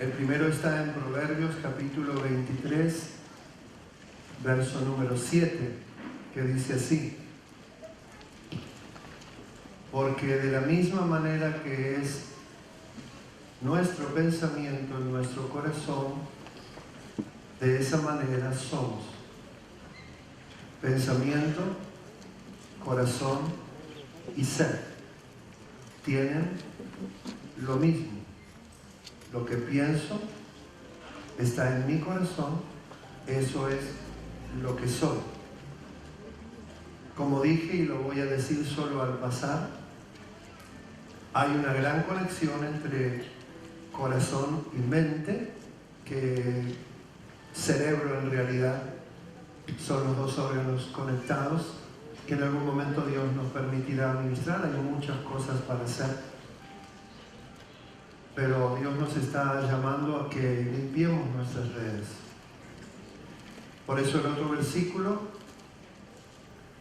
El primero está en Proverbios capítulo 23, verso número 7, que dice así: porque de la misma manera que es nuestro pensamiento en nuestro corazón, de esa manera somos. Pensamiento, corazón y ser tienen lo mismo. Lo que pienso está en mi corazón, eso es lo que soy. Como dije, y lo voy a decir solo al pasar, hay una gran conexión entre corazón y mente, que cerebro en realidad son los dos órganos conectados, que en algún momento Dios nos permitirá administrar. Hay muchas cosas para hacer, pero Dios nos está llamando a que limpiemos nuestras redes. Por eso el otro versículo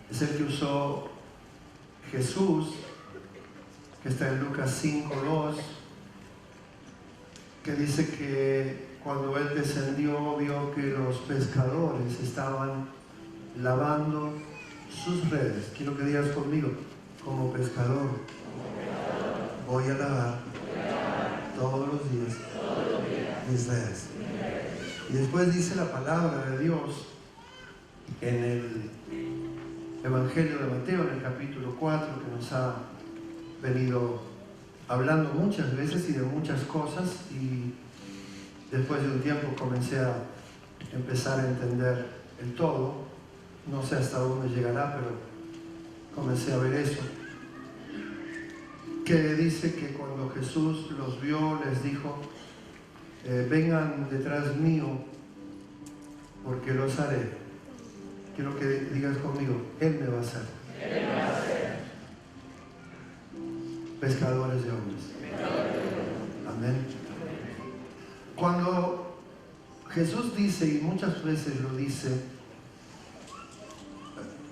es el que usó Jesús, que está en Lucas 5:2, que dice que cuando Él descendió vio que los pescadores estaban lavando sus redes. Quiero que digas conmigo: como pescador voy a lavar todos los días mis redes. Y después dice la palabra de Dios en el Evangelio de Mateo, en el capítulo 4, que nos ha venido hablando muchas veces y de muchas cosas, y después de un tiempo comencé a empezar a entender el todo. No sé hasta dónde llegará, pero comencé a ver eso. Que dice que cuando Jesús los vio, les dijo: vengan detrás mío, porque los haré. Quiero que digas conmigo: Él me va a hacer. Él me va a hacer pescadores de hombres. Amén. Cuando Jesús dice, y muchas veces lo dice,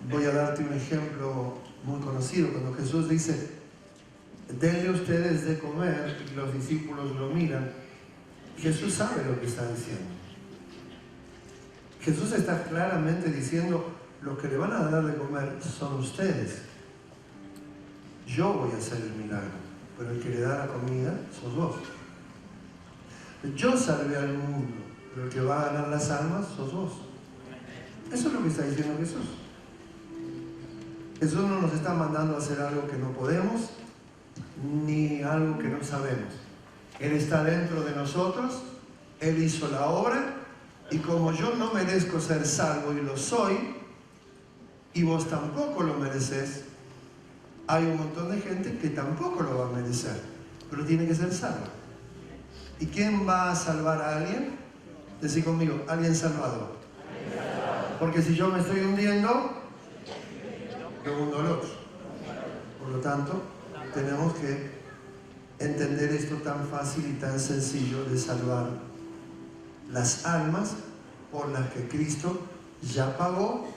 voy a darte un ejemplo muy conocido. Cuando Jesús dice: denle ustedes de comer, y los discípulos lo miran, Jesús sabe lo que está diciendo. Jesús está claramente diciendo: lo que le van a dar de comer son ustedes. Yo voy a hacer el milagro, pero el que le da la comida sos vos. Yo salvé al mundo, pero el que va a ganar las almas sos vos. Eso es lo que está diciendo Jesús. Jesús no nos está mandando a hacer algo que no podemos, ni algo que no sabemos. Él está dentro de nosotros, Él hizo la obra, y como yo no merezco ser salvo y lo soy, y vos tampoco lo mereces, hay un montón de gente que tampoco lo va a merecer, pero tiene que ser salvo. ¿Y quién va a salvar a alguien? Decí conmigo: alguien salvado. Porque si yo me estoy hundiendo, yo hundo al otro. Por lo tanto, tenemos que entender esto tan fácil y tan sencillo de salvar las almas por las que Cristo ya pagó,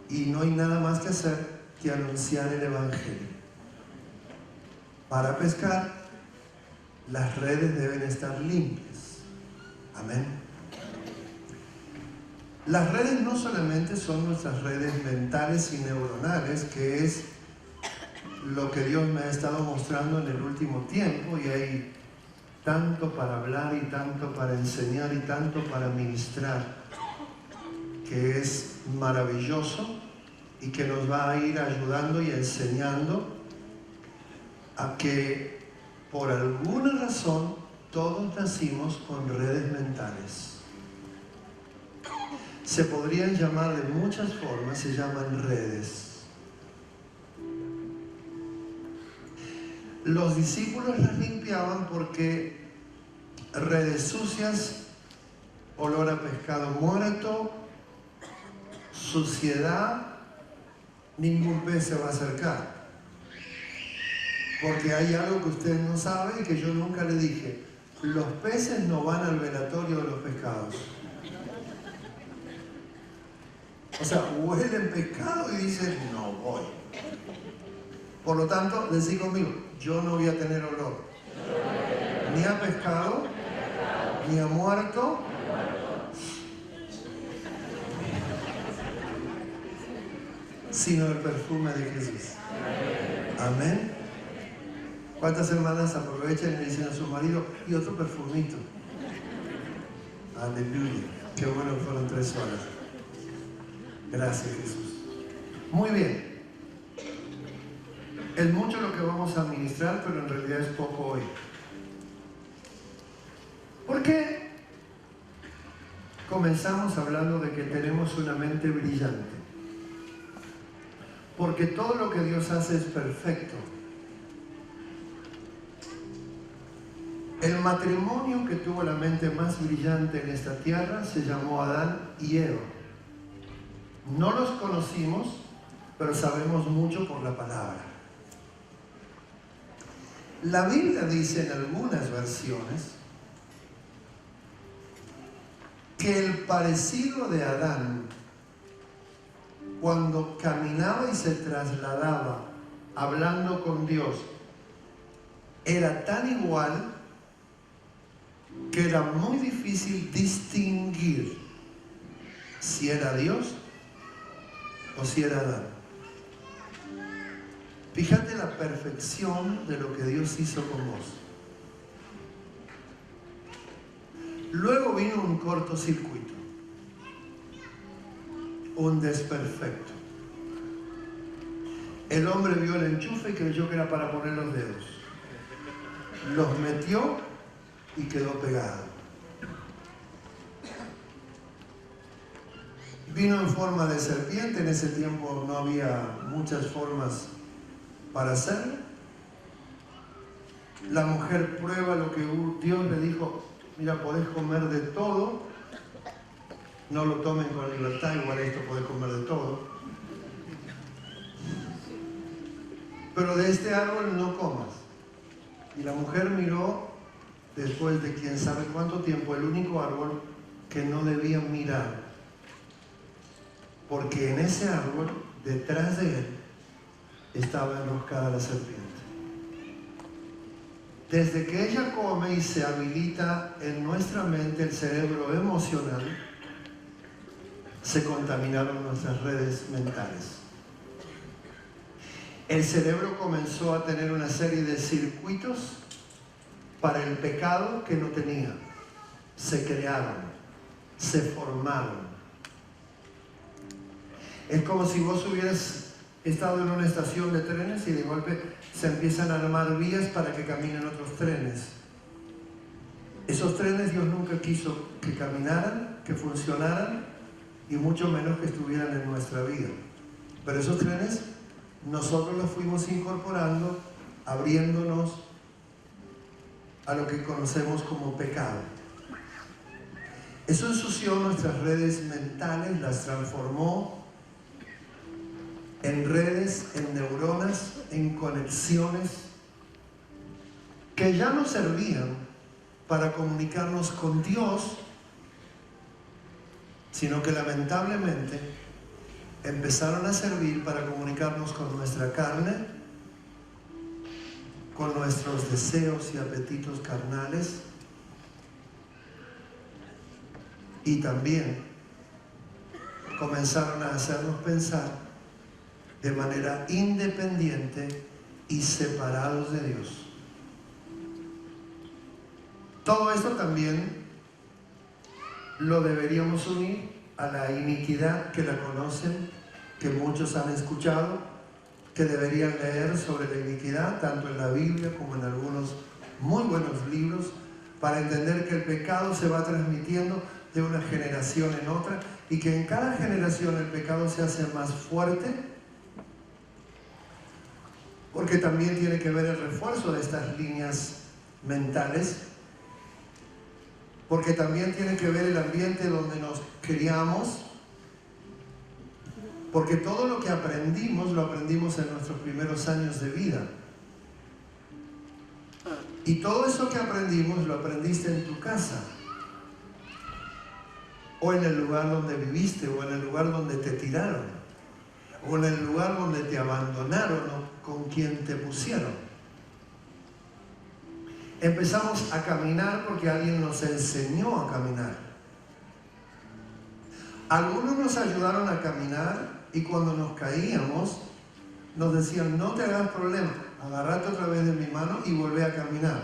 y no hay nada más que hacer que anunciar el Evangelio. Para pescar, las redes deben estar limpias. Amén. Las redes no solamente son nuestras redes mentales y neuronales, que es lo que Dios me ha estado mostrando en el último tiempo, y hay tanto para hablar y tanto para enseñar y tanto para ministrar, que es maravilloso y que nos va a ir ayudando y enseñando a que por alguna razón todos nacimos con redes mentales. Se podrían llamar de muchas formas, se llaman redes. Los discípulos las limpiaban porque redes sucias, olor a pescado muerto, suciedad, ningún pez se va a acercar. Porque hay algo que usted no sabe y que yo nunca le dije: los peces no van al velatorio de los pescados. O sea, huelen pescado y dicen: no voy. Por lo tanto, decí conmigo: yo no voy a tener olor ni a pescado ni ha muerto, sino el perfume de Jesús. Amén. ¿Cuántas hermanas aprovechan y le dicen a su marido, y otro perfumito? Aleluya. Qué bueno que fueron 3 horas. Gracias, Jesús. Muy bien. Es mucho lo que vamos a administrar, pero en realidad es poco hoy. ¿Por qué comenzamos hablando de que tenemos una mente brillante? Porque todo lo que Dios hace es perfecto. El matrimonio que tuvo la mente más brillante en esta tierra se llamó Adán y Eva. No los conocimos, pero sabemos mucho por la palabra. La Biblia dice en algunas versiones que el parecido de Adán, cuando caminaba y se trasladaba hablando con Dios, era tan igual que era muy difícil distinguir si era Dios o si era Adán. Fíjate la perfección de lo que Dios hizo con vos. Luego vino un cortocircuito, un desperfecto. El hombre vio el enchufe y creyó que era para poner los dedos. Los metió y quedó pegado. Vino en forma de serpiente. En ese tiempo no había muchas formas para hacerlo. La mujer prueba lo que Dios le dijo: mira, podés comer de todo, no lo tomen con libertad, igual esto podés comer de todo, pero de este árbol no comas. Y la mujer miró, después de quién sabe cuánto tiempo, el único árbol que no debían mirar, porque en ese árbol, detrás de él, estaba enroscada la serpiente. Desde que ella come y se habilita en nuestra mente el cerebro emocional, se contaminaron nuestras redes mentales. El cerebro comenzó a tener una serie de circuitos para el pecado que no tenía. Se crearon, se formaron. Es como si vos hubieras estado en una estación de trenes y de golpe se empiezan a armar vías para que caminen otros trenes. Esos trenes Dios nunca quiso que caminaran, que funcionaran, y mucho menos que estuvieran en nuestra vida. Pero esos trenes nosotros los fuimos incorporando, abriéndonos a lo que conocemos como pecado. Eso ensució nuestras redes mentales, las transformó en redes, en neuronas, en conexiones que ya no servían para comunicarnos con Dios, sino que lamentablemente empezaron a servir para comunicarnos con nuestra carne, con nuestros deseos y apetitos carnales, y también comenzaron a hacernos pensar de manera independiente y separados de Dios. Todo esto también lo deberíamos unir a la iniquidad, que la conocen, que muchos han escuchado, que deberían leer sobre la iniquidad, tanto en la Biblia como en algunos muy buenos libros, para entender que el pecado se va transmitiendo de una generación en otra, y que en cada generación el pecado se hace más fuerte, porque también tiene que ver el refuerzo de estas líneas mentales, porque también tiene que ver el ambiente donde nos criamos, porque todo lo que aprendimos, lo aprendimos en nuestros primeros años de vida. Y todo eso que aprendimos, lo aprendiste en tu casa, o en el lugar donde viviste, o en el lugar donde te tiraron, o en el lugar donde te abandonaron, o con quien te pusieron. Empezamos a caminar porque alguien nos enseñó a caminar. Algunos nos ayudaron a caminar y cuando nos caíamos nos decían, no te hagas problema, agarrate otra vez de mi mano y volvé a caminar.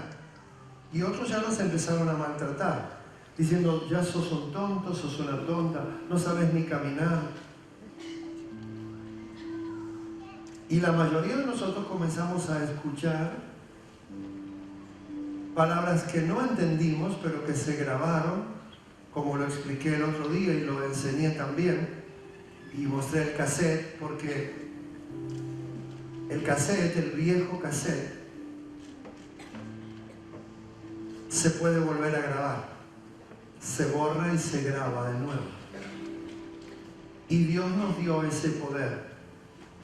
Y otros ya nos empezaron a maltratar, diciendo, ya sos un tonto, sos una tonta, no sabes ni caminar. Y la mayoría de nosotros comenzamos a escuchar palabras que no entendimos, pero que se grabaron, como lo expliqué el otro día y lo enseñé también, y mostré el cassette, porque el cassette, el viejo cassette, se puede volver a grabar, se borra y se graba de nuevo. Y Dios nos dio ese poder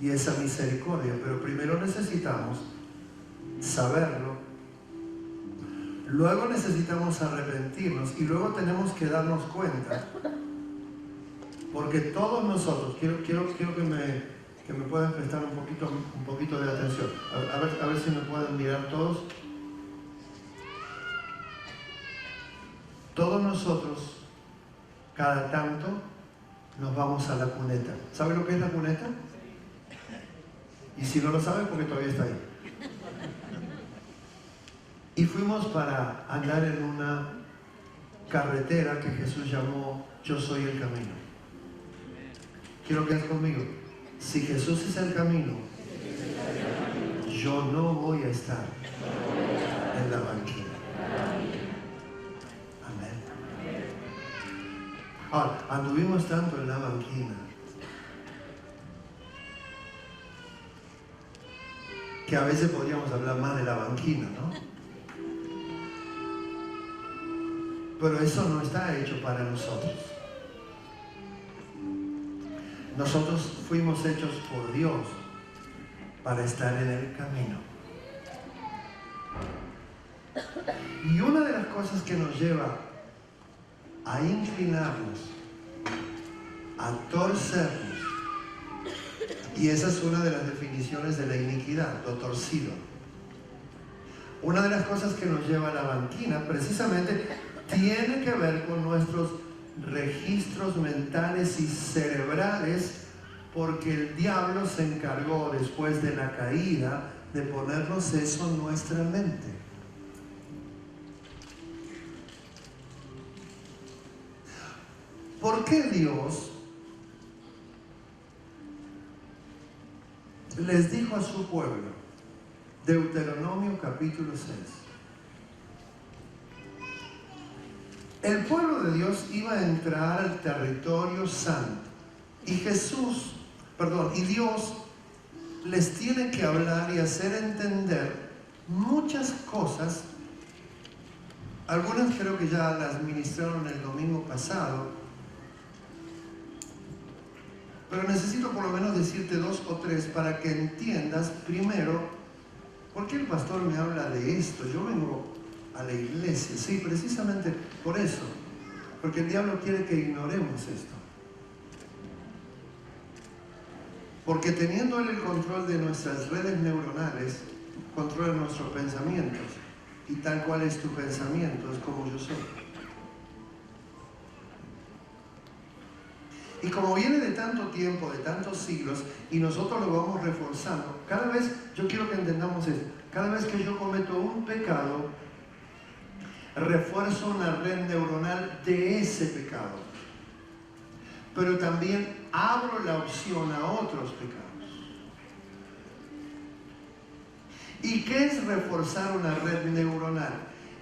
y esa misericordia, pero primero necesitamos saberlo, luego necesitamos arrepentirnos y luego tenemos que darnos cuenta, porque todos nosotros, quiero que me puedan prestar un poquito de atención, a ver si me pueden mirar todos. Todos nosotros, cada tanto, nos vamos a la cuneta. ¿Sabe lo que es la cuneta? Y si no lo sabe, porque todavía está ahí. Y fuimos para andar en una carretera que Jesús llamó Yo soy el camino. Quiero que es conmigo. Si Jesús es el camino, yo no voy a estar en la banquina. Amén. Ahora, anduvimos tanto en la banquina que a veces podríamos hablar más de la banquina, ¿no? Pero eso no está hecho para nosotros. Nosotros fuimos hechos por Dios para estar en el camino. Y una de las cosas que nos lleva a inclinarnos, a torcernos, y esa es una de las definiciones de la iniquidad, lo torcido. Una de las cosas que nos lleva a la banquina, precisamente, tiene que ver con nuestros registros mentales y cerebrales, porque el diablo se encargó después de la caída de ponernos eso en nuestra mente. ¿Por qué Dios les dijo a su pueblo, Deuteronomio capítulo 6? El pueblo de Dios iba a entrar al territorio santo y Dios les tiene que hablar y hacer entender muchas cosas. Algunas creo que ya las ministraron el domingo pasado, pero necesito por lo menos decirte 2 o 3 para que entiendas primero por qué el pastor me habla de esto. Yo vengo a la iglesia, sí, precisamente por eso, porque el diablo quiere que ignoremos esto, porque teniendo él el control de nuestras redes neuronales, controla nuestros pensamientos, y tal cual es tu pensamiento, es como yo soy. Y como viene de tanto tiempo, de tantos siglos, y nosotros lo vamos reforzando, cada vez, yo quiero que entendamos esto, cada vez que yo cometo un pecado, refuerzo una red neuronal de ese pecado, pero también abro la opción a otros pecados. ¿Y qué es reforzar una red neuronal?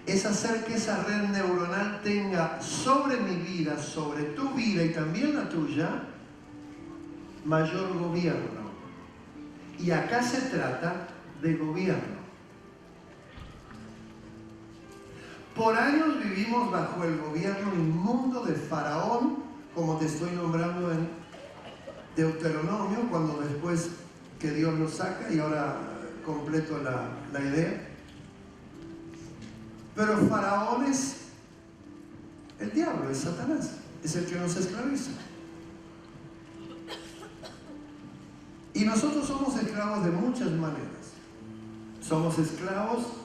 Es hacer que esa red neuronal tenga sobre mi vida, sobre tu vida y también la tuya, mayor gobierno. Y acá se trata de gobierno. Por años vivimos bajo el gobierno inmundo de Faraón, como te estoy nombrando en Deuteronomio, cuando después que Dios lo saca, y ahora completo la idea. Pero Faraón es el diablo, es Satanás, es el que nos esclaviza. Y nosotros somos esclavos de muchas maneras. Somos esclavos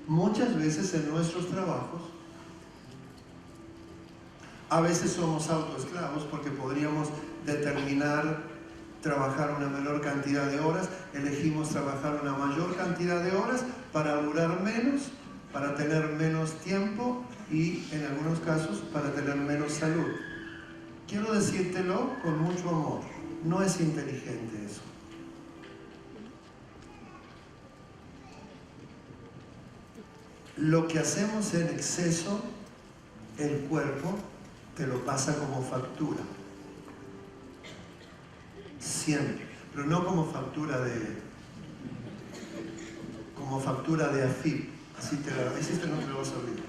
muchas veces en nuestros trabajos. A veces somos autoesclavos porque podríamos determinar trabajar una menor cantidad de horas, elegimos trabajar una mayor cantidad de horas para durar menos, para tener menos tiempo y en algunos casos para tener menos salud. Quiero decírtelo con mucho amor, no es inteligente eso. Lo que hacemos en exceso, el cuerpo te lo pasa como factura. Siempre. Pero no como factura de AFIP. Así te la hiciste, no te lo vas a olvidar.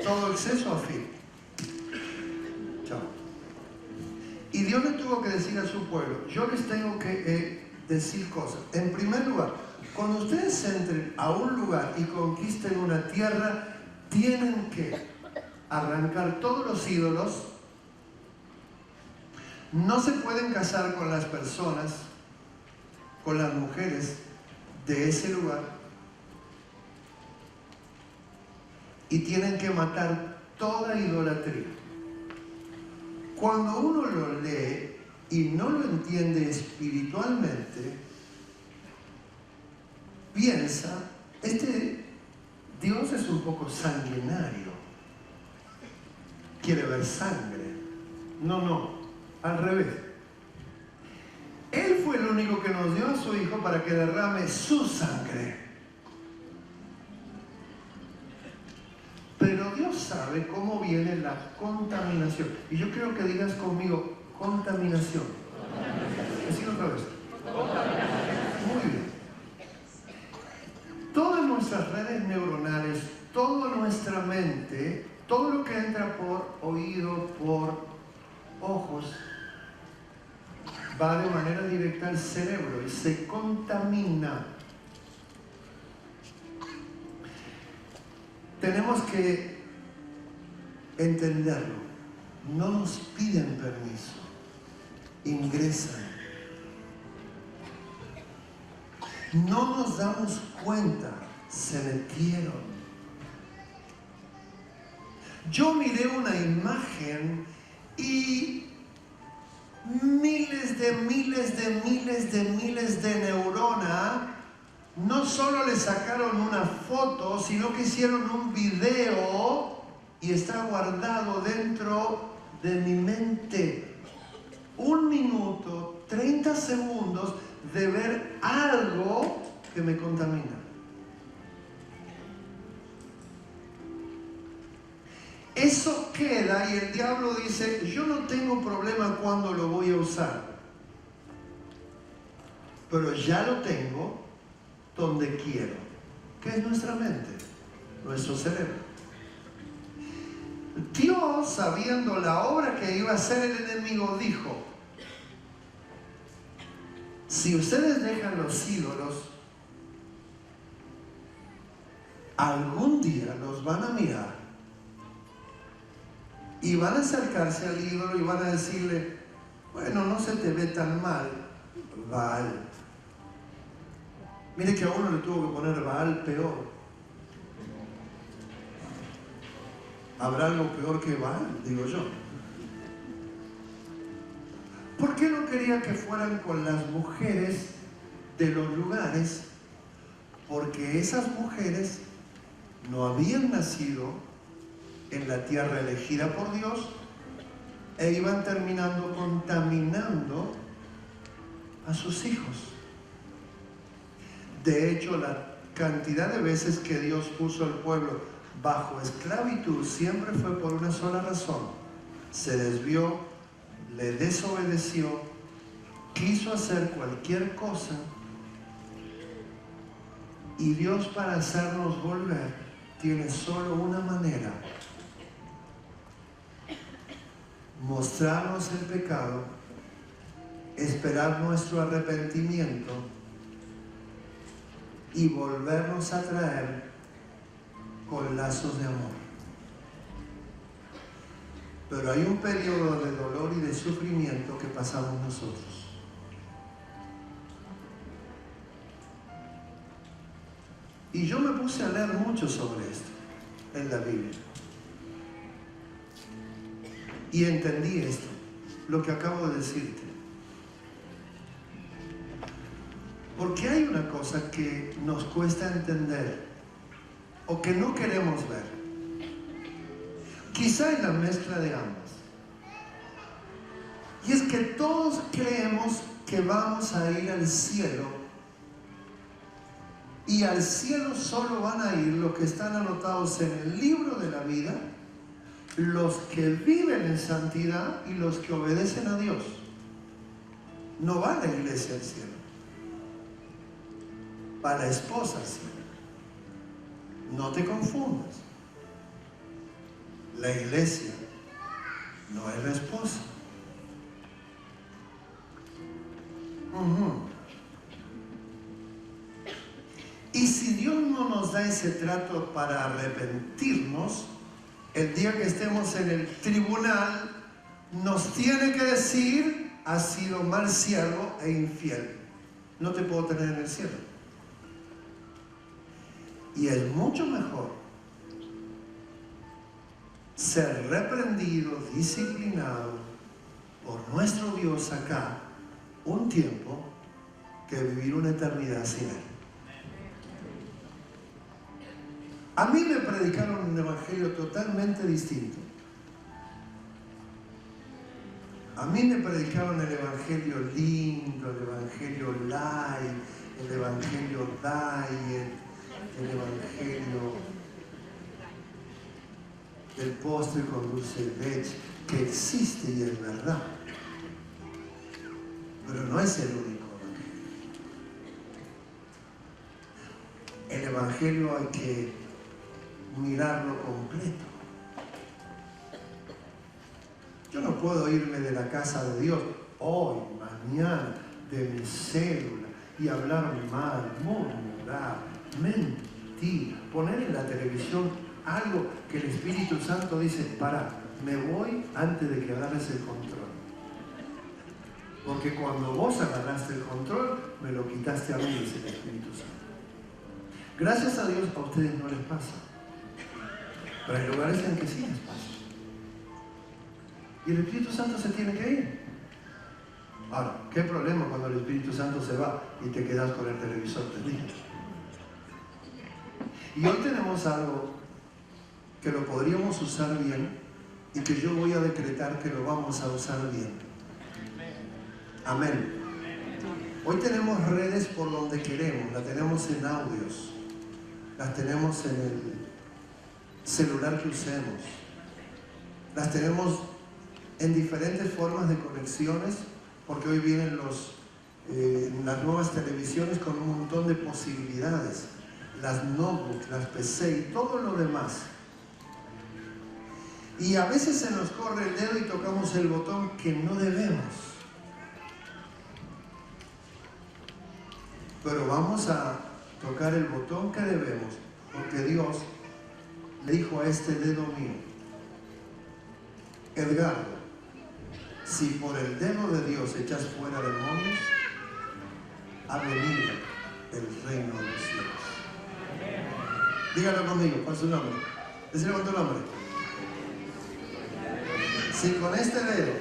Todo exceso AFIP. Chao. Y Dios le tuvo que decir a su pueblo, yo les tengo que decir cosas. En primer lugar, cuando ustedes entren a un lugar y conquisten una tierra, tienen que arrancar todos los ídolos. No se pueden casar con las personas, con las mujeres de ese lugar. Y tienen que matar toda idolatría. Cuando uno lo lee y no lo entiende espiritualmente, piensa, este Dios es un poco sanguinario. Quiere ver sangre. No, al revés. Él fue el único que nos dio a su Hijo para que derrame su sangre. Pero Dios sabe cómo viene la contaminación. Y yo quiero que digas conmigo, contaminación. Decilo otra vez. Muy bien. Todas nuestras redes neuronales, toda nuestra mente, todo lo que entra por oído, por ojos, va de manera directa al cerebro y se contamina. Tenemos que entenderlo. No nos piden permiso, ingresan. No nos damos cuenta, se metieron. Yo miré una imagen y miles de neuronas no solo le sacaron una foto, sino que hicieron un video y está guardado dentro de mi mente. 1 minuto, 30 segundos de ver algo que me contamina. Eso queda y el diablo dice, yo no tengo problema cuando lo voy a usar, pero ya lo tengo donde quiero, que es nuestra mente, nuestro cerebro. Dios, sabiendo la obra que iba a hacer el enemigo, dijo, si ustedes dejan los ídolos, algún día los van a mirar y van a acercarse al ídolo y van a decirle, bueno, no se te ve tan mal, Baal. Mire que a uno le tuvo que poner Baal peor. ¿Habrá algo peor que Baal? Digo yo. ¿Por qué no quería que fueran con las mujeres de los lugares? Porque esas mujeres no habían nacido en la tierra elegida por Dios e iban terminando contaminando a sus hijos. De hecho, la cantidad de veces que Dios puso al pueblo bajo esclavitud siempre fue por una sola razón. Se desvió, le desobedeció, quiso hacer cualquier cosa y Dios, para hacernos volver, tiene solo una manera: mostrarnos el pecado, esperar nuestro arrepentimiento y volvernos a traer con lazos de amor. Pero hay un periodo de dolor y de sufrimiento que pasamos nosotros. Y yo me puse a leer mucho sobre esto en la Biblia. Y entendí esto, lo que acabo de decirte. Porque hay una cosa que nos cuesta entender o que no queremos ver. Quizá es la mezcla de ambas. Y es que todos creemos que vamos a ir al cielo, y al cielo solo van a ir los que están anotados en el libro de la vida, los que viven en santidad y los que obedecen a Dios. No va la iglesia al cielo, va la esposa al cielo. No te confundas, la iglesia no es la esposa. Y si Dios no nos da ese trato para arrepentirnos, el día que estemos en el tribunal, nos tiene que decir: has sido mal siervo e infiel, no te puedo tener en el cielo. Y es mucho mejor ser reprendido, disciplinado por nuestro Dios acá un tiempo, que vivir una eternidad sin Él. A mí me predicaron un evangelio totalmente distinto. A mí me predicaron el evangelio lindo, el evangelio light, el evangelio diet, el evangelio del postre con dulce de leche, que existe y es verdad. Pero no es el único evangelio. El evangelio hay que mirarlo completo. Yo no puedo irme de la casa de Dios hoy, mañana, de mi célula y hablar mal, murmurar, mentir, poner en la televisión algo que el Espíritu Santo dice: para, me voy antes de que agarres el control. Porque cuando vos agarraste el control, me lo quitaste a mí, dice el Espíritu Santo. Gracias a Dios a ustedes no les pasa, pero hay lugares en que sí les pasa. Y el Espíritu Santo se tiene que ir. Ahora, ¿qué problema cuando el Espíritu Santo se va y te quedas con el televisor prendido? Y hoy tenemos algo que lo podríamos usar bien y que yo voy a decretar que lo vamos a usar bien. Amén. Hoy tenemos redes por donde queremos, las tenemos en audios, las tenemos en el celular que usemos, las tenemos en diferentes formas de conexiones, porque hoy vienen las nuevas televisiones con un montón de posibilidades, las notebooks, las PC y todo lo demás. Y a veces se nos corre el dedo y tocamos el botón que no debemos. Pero vamos a tocar el botón que debemos, porque Dios le dijo a este dedo mío: Edgardo, si por el dedo de Dios echas fuera demonios, ha venido el reino de los cielos. Dígalo conmigo, ¿cuál es su nombre? Decirle con tu nombre. Si con este dedo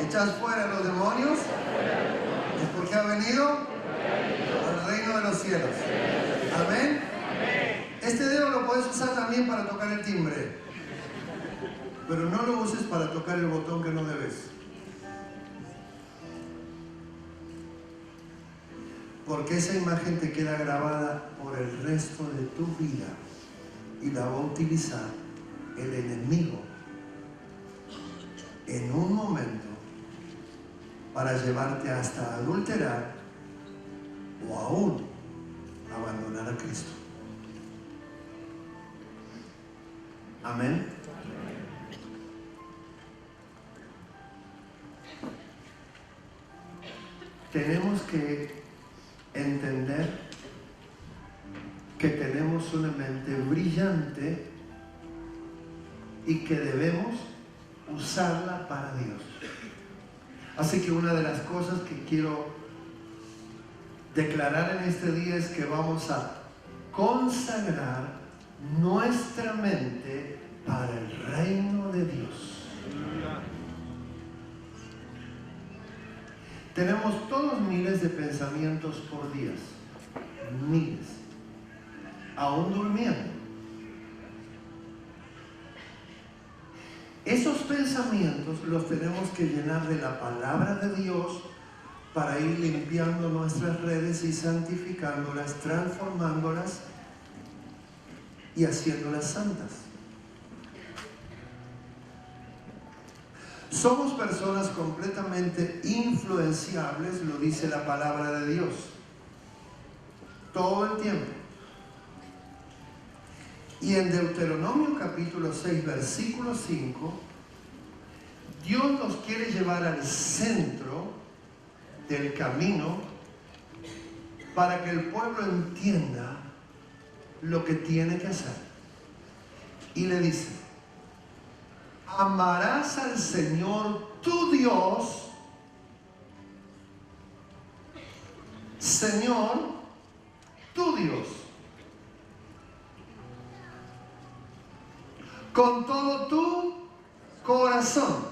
echas fuera los demonios, es porque ha venido al reino de los cielos. Amén. Este dedo lo puedes usar también para tocar el timbre, pero no lo uses para tocar el botón que no debes, porque esa imagen te queda grabada por el resto de tu vida y la va a utilizar el enemigo en un momento para llevarte hasta adulterar o aún abandonar a Cristo. Amén. Tenemos que entender que tenemos una mente brillante y que debemos usarla para Dios. Así que una de las cosas que quiero declarar en este día es que vamos a consagrar nuestra mente para el reino de Dios. Tenemos todos miles de pensamientos por día, miles, aún durmiendo. Esos pensamientos los tenemos que llenar de la palabra de Dios para ir limpiando nuestras redes y santificándolas, transformándolas y haciéndolas santas. Somos personas completamente influenciables, lo dice la palabra de Dios, todo el tiempo. Y en Deuteronomio capítulo 6, versículo 5, Dios nos quiere llevar al centro del camino para que el pueblo entienda lo que tiene que hacer. Y le dice: amarás al Señor tu Dios, Señor tu Dios, con todo tu corazón,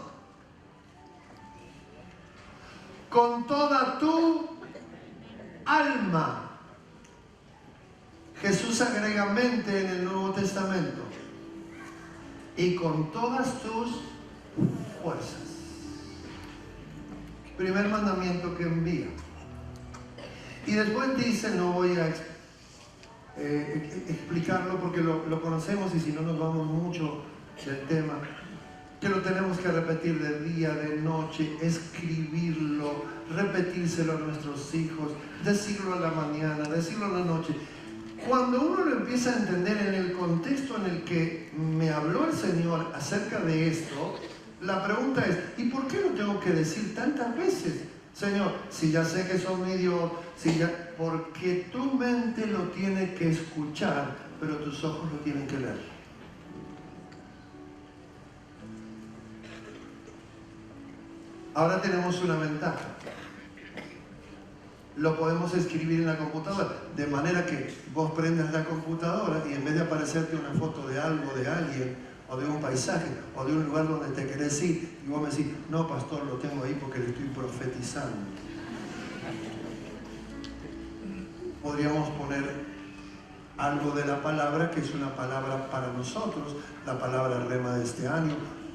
con toda tu alma. Jesús agrega mente en el Nuevo Testamento, y con todas tus fuerzas. Primer mandamiento que envía. Y después dice, no voy a explicarlo porque lo conocemos y si no nos vamos mucho del tema, que lo tenemos que repetir de día, de noche, escribirlo, repetírselo a nuestros hijos, decirlo a la mañana, decirlo a la noche. Cuando uno lo empieza a entender en el contexto en el que me habló el Señor acerca de esto, la pregunta es: ¿y por qué lo tengo que decir tantas veces? Señor, si ya sé que sos mi Dios, porque tu mente lo tiene que escuchar, pero tus ojos lo tienen que leer. Ahora tenemos una ventaja. Lo podemos escribir en la computadora, de manera que vos prendas la computadora y en vez de aparecerte una foto de algo, de alguien, o de un paisaje, o de un lugar donde te querés ir, y vos me decís: no, pastor, lo tengo ahí porque le estoy profetizando. Podríamos poner algo de la palabra, que es una palabra para nosotros, la palabra rema de este año,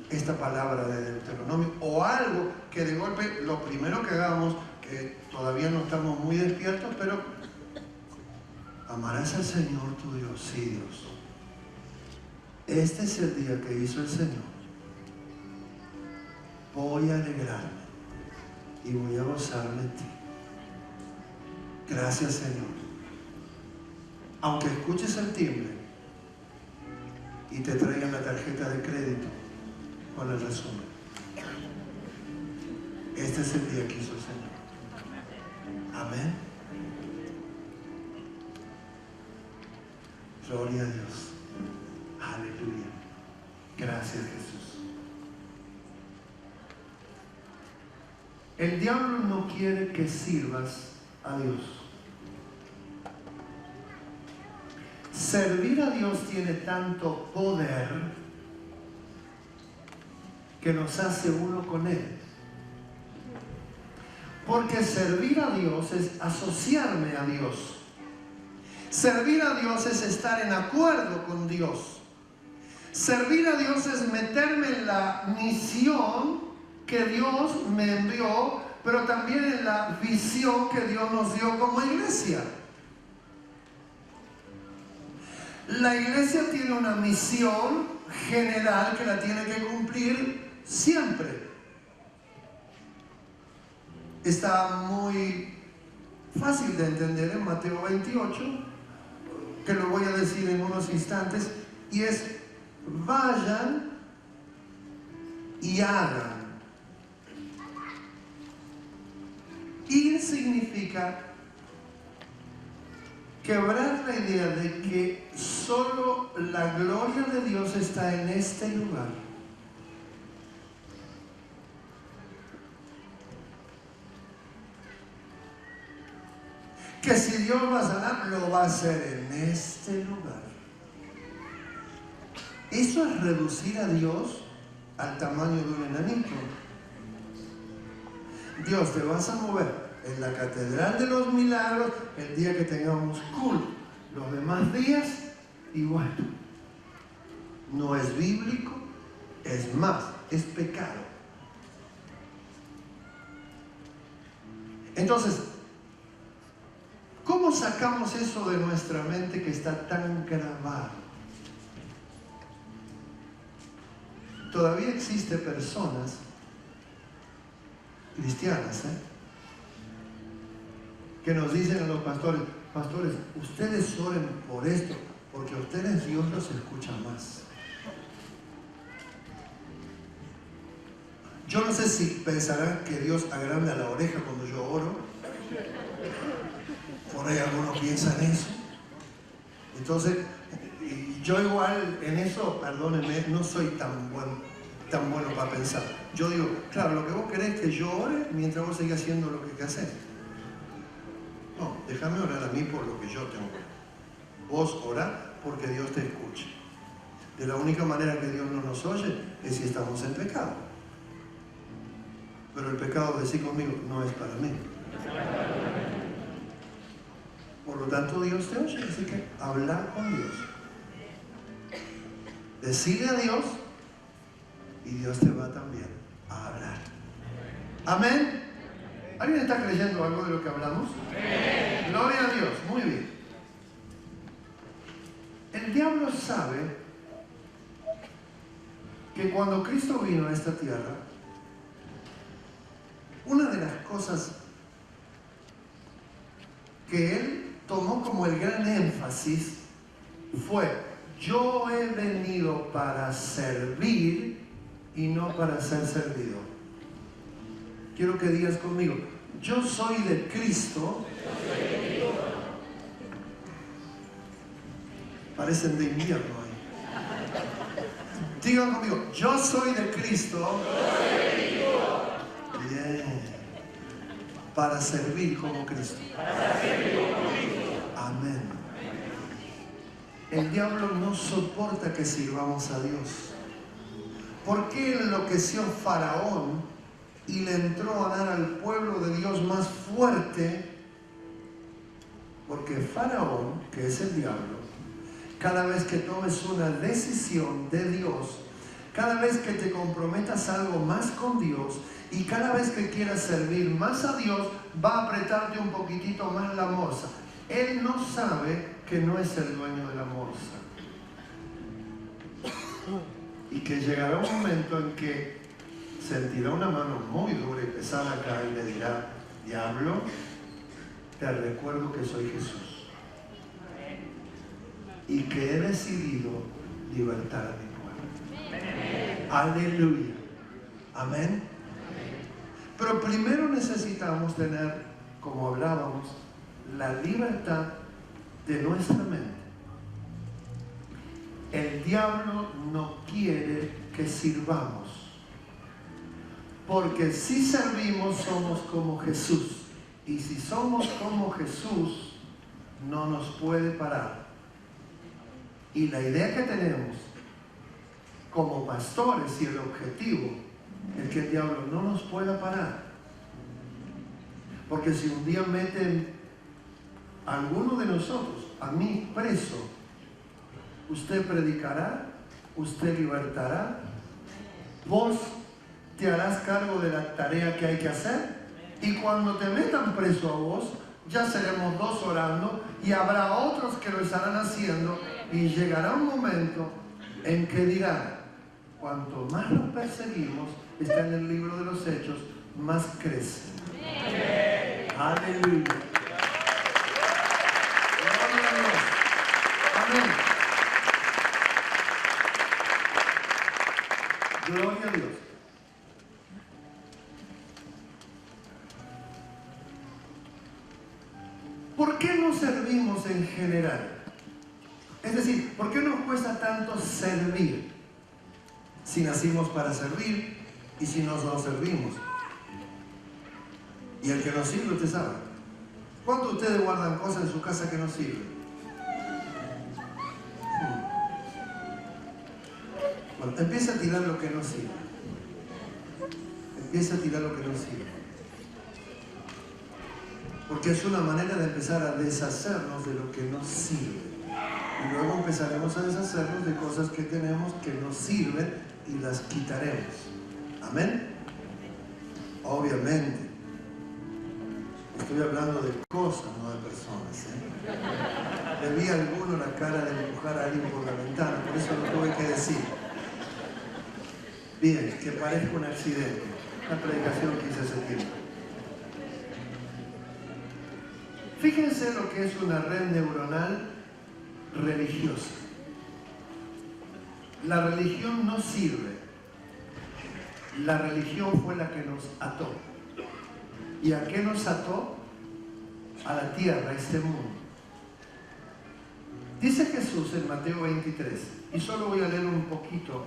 esta palabra de Deuteronomio, o algo que de golpe, lo primero que hagamos, que todavía no estamos muy despiertos, pero amarás al Señor tu Dios. Sí, Dios, este es el día que hizo el Señor. Voy a alegrarme y voy a gozarme en ti. Gracias, Señor. Aunque escuches el timbre y te traigan la tarjeta de crédito con el resumen, este es el día que hizo el Señor. Amén. Gloria a Dios. Aleluya. Gracias, Jesús. El diablo no quiere que sirvas a Dios. Servir a Dios tiene tanto poder que nos hace uno con Él. Porque servir a Dios es asociarme a Dios. Servir a Dios es estar en acuerdo con Dios. Servir a Dios es meterme en la misión que Dios me envió, pero también en la visión que Dios nos dio como iglesia. La iglesia tiene una misión general que la tiene que cumplir siempre. Está muy fácil de entender en Mateo 28, que lo voy a decir en unos instantes, y es: vayan y hagan. Ir significa quebrar la idea de que solo la gloria de Dios está en este lugar. Que que si Dios va a sanar, lo va a hacer en este lugar. Eso es reducir a Dios al tamaño de un enanito. Dios, te vas a mover en la Catedral de los Milagros el día que tengamos culto. Los demás días, igual. No es bíblico, es más, es pecado. Entonces, ¿cómo sacamos eso de nuestra mente que está tan grabado? Todavía existen personas cristianas, que nos dicen a los pastores: pastores, ustedes oren por esto, porque a ustedes Dios los escucha más. Yo no sé si pensarán que Dios agranda la oreja cuando yo oro. Por ahí algunos piensan eso. Entonces, yo igual en eso, perdónenme, no soy tan bueno para pensar. Yo digo, claro, lo que vos querés es que yo ore mientras vos seguís haciendo lo que hay que hacer. No, déjame orar a mí por lo que yo tengo. Vos orá porque Dios te escuche. De la única manera que Dios no nos oye es si estamos en pecado. Pero el pecado, decí conmigo, no es para mí. Por lo tanto, Dios te oye, así que habla con Dios. Decide a Dios y Dios te va también a hablar. Amén. ¿Alguien está creyendo algo de lo que hablamos? Amén. Gloria a Dios. Muy bien. El diablo sabe que cuando Cristo vino a esta tierra, una de las cosas que él tomó como el gran énfasis fue: yo he venido para servir y no para ser servido. Quiero que digas conmigo: yo soy de Cristo. Parecen de invierno ahí. Digan conmigo: yo soy de Cristo. Bien. Para servir como Cristo. Amén. El diablo no soporta que sirvamos a Dios. ¿Por qué enloqueció Faraón y le entró a dar al pueblo de Dios más fuerte? Porque Faraón, que es el diablo, cada vez que tomes una decisión de Dios, cada vez que te comprometas algo más con Dios y cada vez que quieras servir más a Dios, va a apretarte un poquitito más la morsa. Él no sabe que no es el dueño de la morsa. Y que llegará un momento en que sentirá una mano muy dura y pesada acá y le dirá: diablo, te recuerdo que soy Jesús y que he decidido libertar a mi pueblo. Aleluya. Amén. Pero primero necesitamos tener, como hablábamos, la libertad de nuestra mente. El diablo no quiere que sirvamos, porque si servimos somos como Jesús, y si somos como Jesús no nos puede parar. Y la idea que tenemos como pastores y el objetivo es que el diablo no nos pueda parar, porque si un día meten a alguno de nosotros, a mí preso, usted predicará, usted libertará, vos te harás cargo de la tarea que hay que hacer, y cuando te metan preso a vos, ya seremos dos orando y habrá otros que lo estarán haciendo, y llegará un momento en que dirán: cuanto más los perseguimos, está en el libro de los Hechos, más crece. Aleluya. Gloria a Dios. Amén. Gloria a Dios. ¿Por qué no servimos en general? Es decir, ¿por qué nos cuesta tanto servir? Si nacimos para servir y si nos servimos. Y el que nos sirve, usted sabe. ¿Cuántos de ustedes guardan cosas en su casa que no sirven? Bueno, empieza a tirar lo que no sirve. Empieza a tirar lo que no sirve. Porque es una manera de empezar a deshacernos de lo que no sirve. Y luego empezaremos a deshacernos de cosas que tenemos que nos sirven y las quitaremos. Amén. Obviamente. Estoy hablando de cosas, no de personas. Le vi a alguno la cara de empujar a alguien por la ventana, por eso lo tuve que decir. Bien, que parezca un accidente. Una predicación que hice hace tiempo. Fíjense lo que es una red neuronal religiosa. La religión no sirve. La religión fue la que nos ató. ¿Y a qué nos ató? A la tierra, a este mundo. Dice Jesús en Mateo 23, y solo voy a leer un poquito.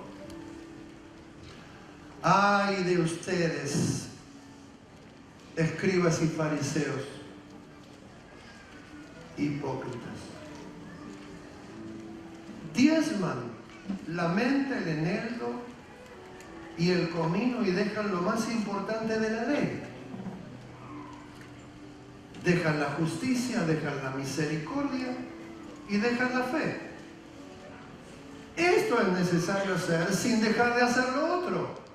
¡Ay de ustedes, escribas y fariseos, hipócritas! Diezman la menta, el eneldo y el comino y dejan lo más importante de la ley. Dejan la justicia, dejan la misericordia y dejan la fe. Esto es necesario hacer sin dejar de hacer lo otro.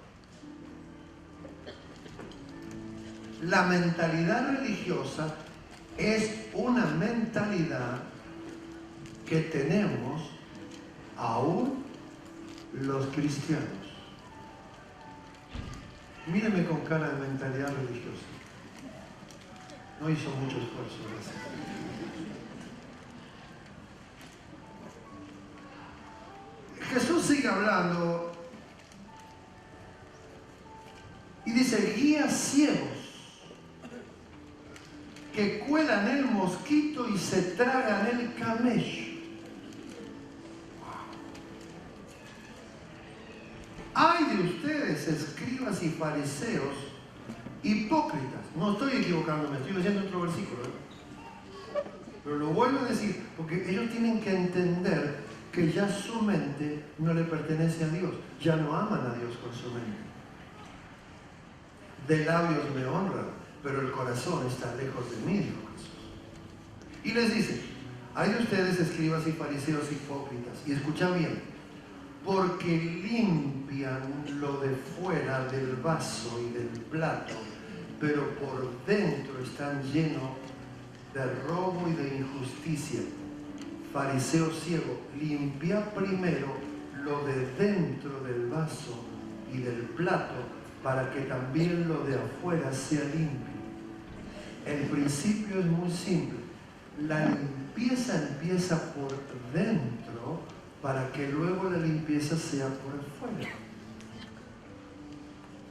La mentalidad religiosa es una mentalidad que tenemos aún los cristianos. Míreme con cara de mentalidad religiosa. No hizo mucho esfuerzo, gracias. Jesús sigue hablando y dice: guías ciegos que cuelan el mosquito y se tragan el camello. ¡Ay de ustedes, escribas y fariseos, hipócritas! No estoy equivocándome, estoy leyendo otro versículo, pero lo vuelvo a decir, porque ellos tienen que entender que ya su mente no le pertenece a Dios, ya no aman a Dios con su mente. De labios me honran, pero el corazón está lejos de mí, dijo Jesús. Y les dice: hay de ustedes, escribas y fariseos, hipócritas, y escucha bien, porque limpian lo de fuera del vaso y del plato, pero por dentro están llenos de robo y de injusticia. Fariseo ciego, limpia primero lo de dentro del vaso y del plato, para que también lo de afuera sea limpio. El principio es muy simple. La limpieza empieza por dentro para que luego la limpieza sea por afuera.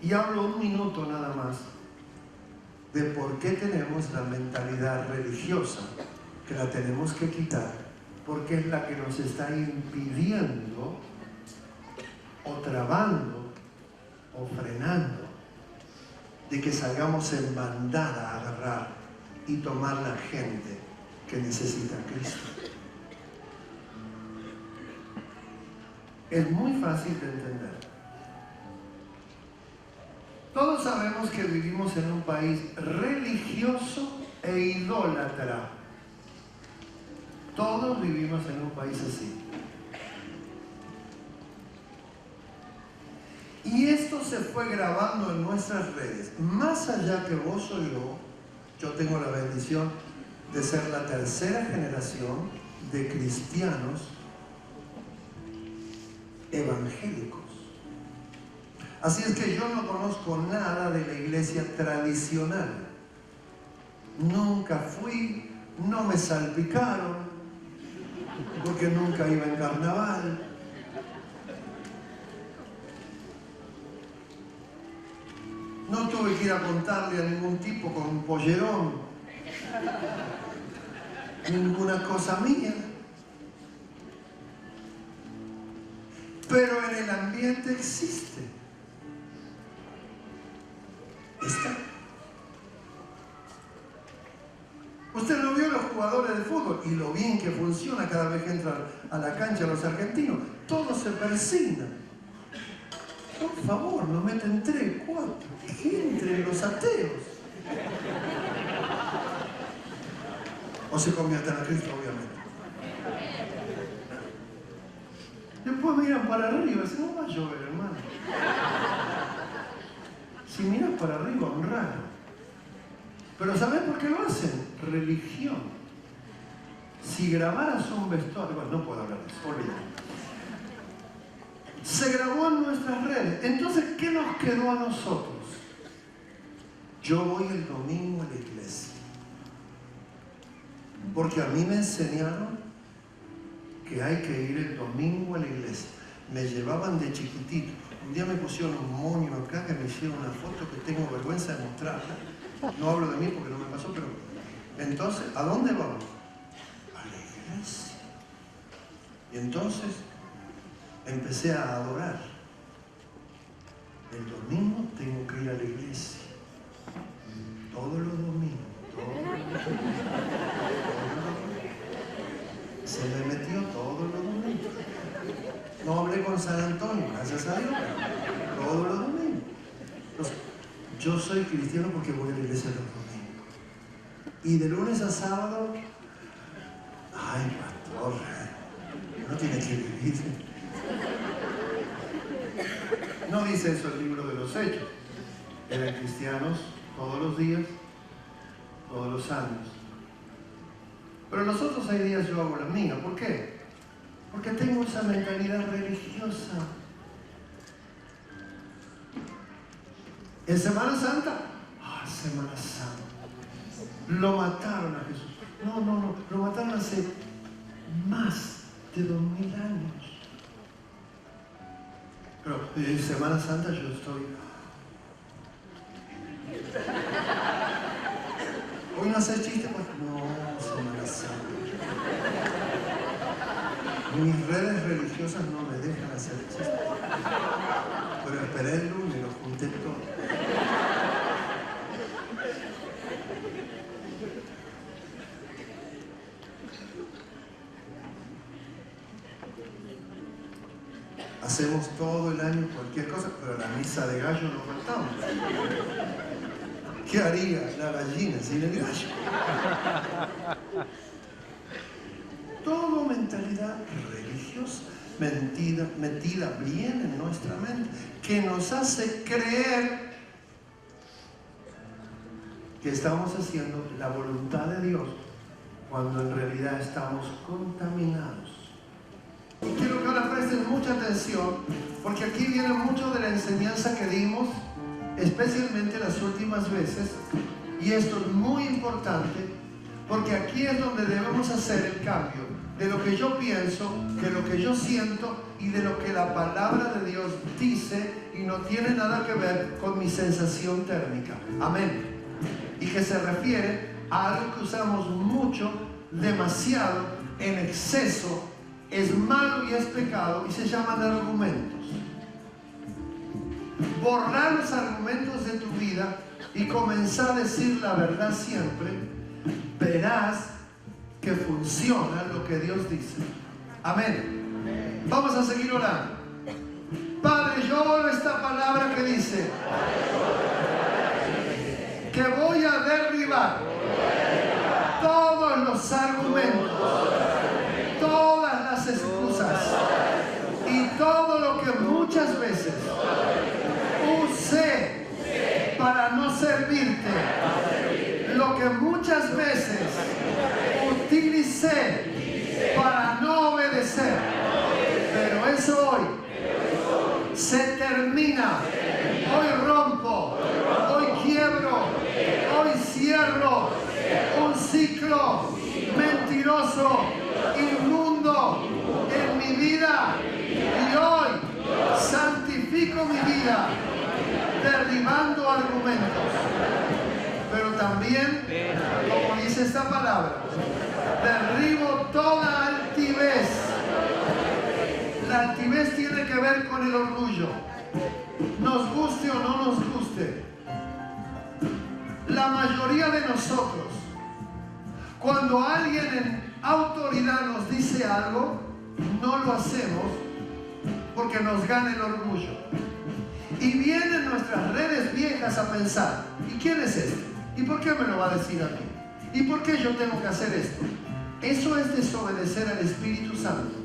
Y hablo un minuto nada más de por qué tenemos la mentalidad religiosa, que la tenemos que quitar, porque es la que nos está impidiendo o trabando o frenando de que salgamos en bandada a agarrar y tomar la gente que necesita a Cristo. Es muy fácil de entender. Todos sabemos que vivimos en un país religioso e idólatra. Todos vivimos en un país así. Y esto se fue grabando en nuestras redes. Más allá que vos o yo tengo la bendición de ser la tercera generación de cristianos evangélicos. Así es que yo no conozco nada de la iglesia tradicional. Nunca fui, no me salpicaron, porque nunca iba en carnaval. No tuve que ir a contarle a ningún tipo con un pollerón, ninguna cosa mía. Pero en el ambiente existe. Está. y lo bien que funciona cada vez que entran a la cancha los argentinos. Todos se persignan. Por favor, no meten 3, 4. Que entren los ateos. O se conviertan a Cristo, obviamente. Después miran para arriba y dicen, no va a llover, hermano. Si miras para arriba, honralo. Pero ¿sabés por qué lo hacen? Religión. Si grabaras un vestuario... Bueno, no puedo hablar de eso, olvídate. Se grabó en nuestras redes. Entonces, ¿qué nos quedó a nosotros? Yo voy el domingo a la iglesia. Porque a mí me enseñaron que hay que ir el domingo a la iglesia. Me llevaban de chiquitito. Un día me pusieron un moño acá que me hicieron una foto que tengo vergüenza de mostrarla. No hablo de mí porque no me pasó, pero... Entonces, ¿a dónde vamos? A la iglesia. Y entonces empecé a adorar. El domingo tengo que ir a la iglesia. Todos los domingos. Se me metió todos los domingos. No hablé con San Antonio, gracias a Dios. Todos los domingos. Entonces, yo soy cristiano porque voy a la iglesia los domingos. Y de lunes a sábado, ay, pastor, no tiene que vivir. No dice eso el libro de los Hechos. Eran cristianos todos los días, todos los años. Pero los otros 6 días yo hago la mía. ¿Por qué? Porque tengo esa mentalidad religiosa. ¿En Semana Santa? Ah, Semana Santa. Lo mataron a Jesús. No. Lo mataron hace más de 2000 años. Pero en Semana Santa yo estoy... ¿Hoy no haces chiste? Pues no, Semana Santa. Mis redes religiosas no me dejan hacer chistes. Pero esperé el lunes y lo junté todo. Hacemos todo el año cualquier cosa, pero a la misa de gallo no faltamos. ¿Qué haría la gallina sin el gallo? Todo mentalidad religiosa, metida bien en nuestra mente, que nos hace creer que estamos haciendo la voluntad de Dios cuando en realidad estamos contaminados. Y quiero que ahora presten mucha atención, porque aquí viene mucho de la enseñanza que dimos, especialmente las últimas veces, y esto es muy importante, porque aquí es donde debemos hacer el cambio de lo que yo pienso, de lo que yo siento y de lo que la palabra de Dios dice, y no tiene nada que ver con mi sensación térmica. Amén. Y que se refiere a algo que usamos mucho, demasiado, en exceso, es malo y es pecado, y se llaman argumentos. Borrar los argumentos de tu vida y comenzar a decir la verdad siempre, verás que funciona lo que Dios dice. Amén. Vamos a seguir orando. Padre, yo oro esta palabra que dice que voy a derribar todos los argumentos, todas las excusas y todo lo que muchas veces usé para no servirte, lo que muchas veces utilicé para no obedecer, pero eso hoy se termina. Hoy rompo, hoy quiebro, hoy cierro un ciclo mentiroso, inmundo en mi vida, y hoy santifico mi vida derribando argumentos. Pero también, como dice esta palabra, derribo toda altivez. La altivez tiene que ver con el orgullo. Nos guste o no nos guste. La mayoría de nosotros, cuando alguien autoridad nos dice algo, no lo hacemos porque nos gana el orgullo. Y vienen nuestras redes viejas a pensar, ¿y quién es este? ¿Y por qué me lo va a decir a mí? ¿Y por qué yo tengo que hacer esto? Eso es desobedecer al Espíritu Santo.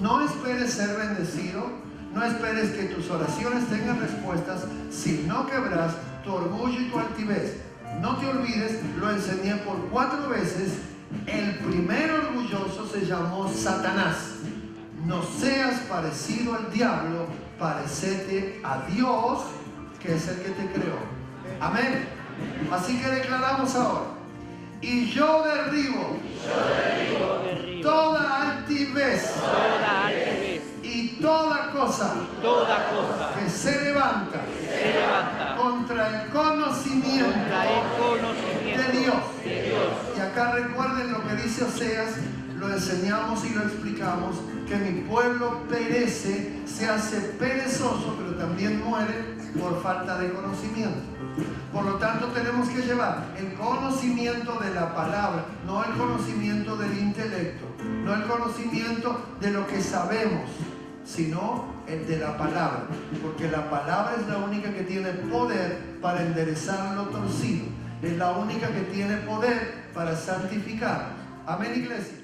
No esperes ser bendecido, no esperes que tus oraciones tengan respuestas si no quebras tu orgullo y tu altivez. No te olvides, lo enseñé por 4 veces, el primer orgulloso se llamó Satanás. No seas parecido al diablo, parecete a Dios, que es el que te creó. Amén. Así que declaramos ahora: y yo derribo toda altivez y toda cosa que se levanta contra el conocimiento de Dios. Y acá recuerden lo que dice Oseas, lo enseñamos y lo explicamos, que mi pueblo perece, se hace perezoso, pero también muere por falta de conocimiento. Por lo tanto, tenemos que llevar el conocimiento de la palabra, no el conocimiento del intelecto, no el conocimiento de lo que sabemos, sino el de la palabra, porque la palabra es la única que tiene poder para enderezar lo torcido, es la única que tiene poder para santificar. Amén, iglesia.